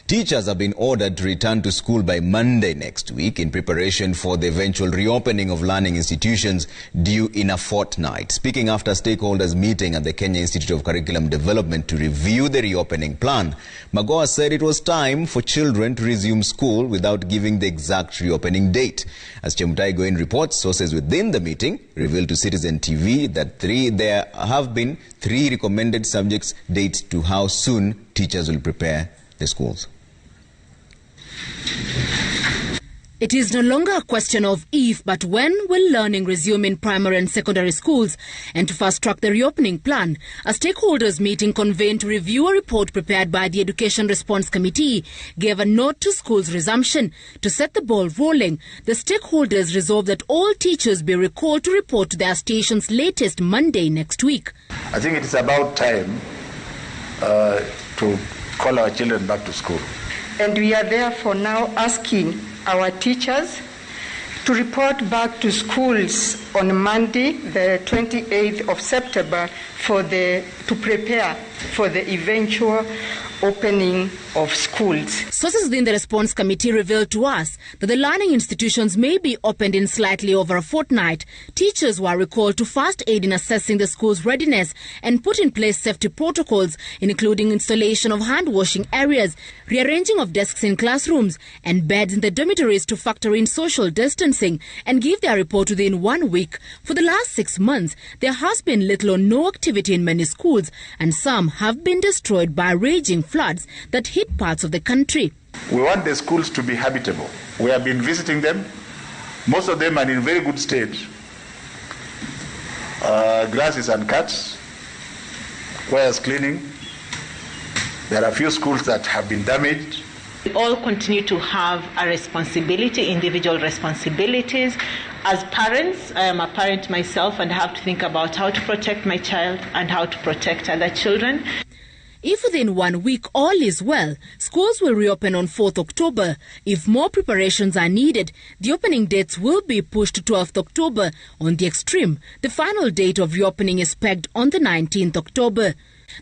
Teachers have been ordered to return to school by Monday next week in preparation for the eventual reopening of learning institutions due in a fortnight. Speaking after a stakeholders meeting at the Kenya Institute of Curriculum Development to review the reopening plan, Magoha said it was time for children to resume school without giving the exact reopening date. As Chemutai Goin reports, sources within the meeting revealed to Citizen TV that there have been 3 recommended subjects dates to how soon teachers will prepare the schools. It is no longer a question of if, but when will learning resume in primary and secondary schools. And to fast-track the reopening plan, a stakeholders meeting convened to review a report prepared by the Education Response Committee gave a nod to schools' resumption. To set the ball rolling, the stakeholders resolved that all teachers be recalled to report to their stations latest Monday next week. I think it is about time to call our children back to school. And we are therefore now asking our teachers to report back to schools on Monday, the 28th of September, to prepare for the eventual opening of schools. Sources within the response committee revealed to us that the learning institutions may be opened in slightly over a fortnight. Teachers were recalled to fast aid in assessing the school's readiness and put in place safety protocols, including installation of hand-washing areas, rearranging of desks in classrooms, and beds in the dormitories to factor in social distancing and give their report within 1 week. For the last 6 months, there has been little or no activity in many schools, and some have been destroyed by raging floods that hit parts of the country. We want the schools to be habitable. We have been visiting them. Most of them are in very good state. Grass is uncut, requires cleaning. There are a few schools that have been damaged. We all continue to have a responsibility, individual responsibilities. As parents, I am a parent myself and I have to think about how to protect my child and how to protect other children. If within 1 week all is well, schools will reopen on 4th October. If more preparations are needed, the opening dates will be pushed to 12th October. On the extreme, the final date of reopening is pegged on the 19th October.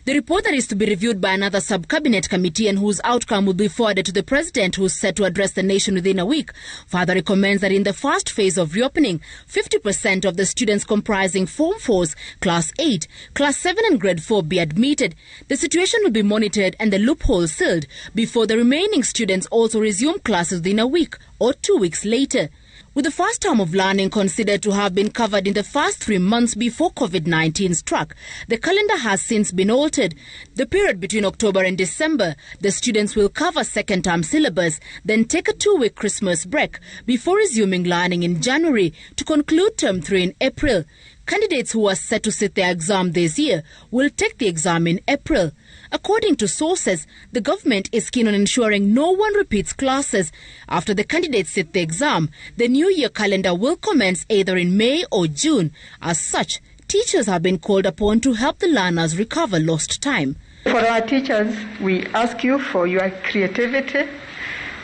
The report that is to be reviewed by another sub-cabinet committee and whose outcome will be forwarded to the president, who is set to address the nation within a week, further recommends that in the first phase of reopening, 50% of the students comprising Form 4s, Class 8, Class 7 and Grade 4 be admitted. The situation will be monitored and the loopholes sealed before the remaining students also resume classes within a week or 2 weeks later. With the first term of learning considered to have been covered in the first 3 months before COVID-19 struck, the calendar has since been altered. The period between October and December, the students will cover second-term syllabus, then take a 2-week Christmas break before resuming learning in January to conclude Term 3 in April. Candidates who are set to sit their exam this year will take the exam in April. According to sources, the government is keen on ensuring no one repeats classes. After the candidates sit the exam, the new year calendar will commence either in May or June. As such, teachers have been called upon to help the learners recover lost time. For our teachers, we ask you for your creativity,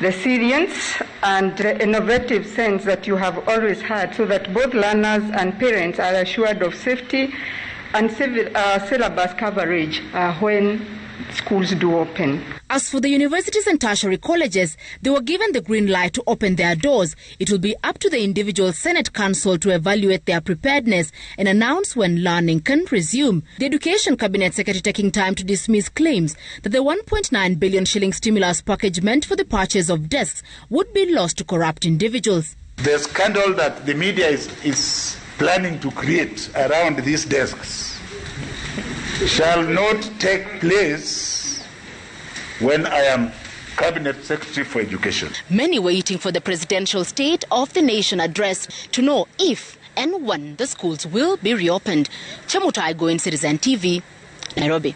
resilience and the innovative sense that you have always had, so that both learners and parents are assured of safety and syllabus coverage when schools do open. As for the universities and tertiary colleges, they were given the green light to open their doors. It will be up to the individual Senate Council to evaluate their preparedness and announce when learning can resume. The Education Cabinet Secretary taking time to dismiss claims that the 1.9 billion shilling stimulus package meant for the purchase of desks would be lost to corrupt individuals. The scandal that the media is planning to create around these desks shall not take place when I am Cabinet Secretary for Education. Many waiting for the presidential State of the Nation address to know if and when the schools will be reopened. Chemutai Goin, Citizen TV, Nairobi.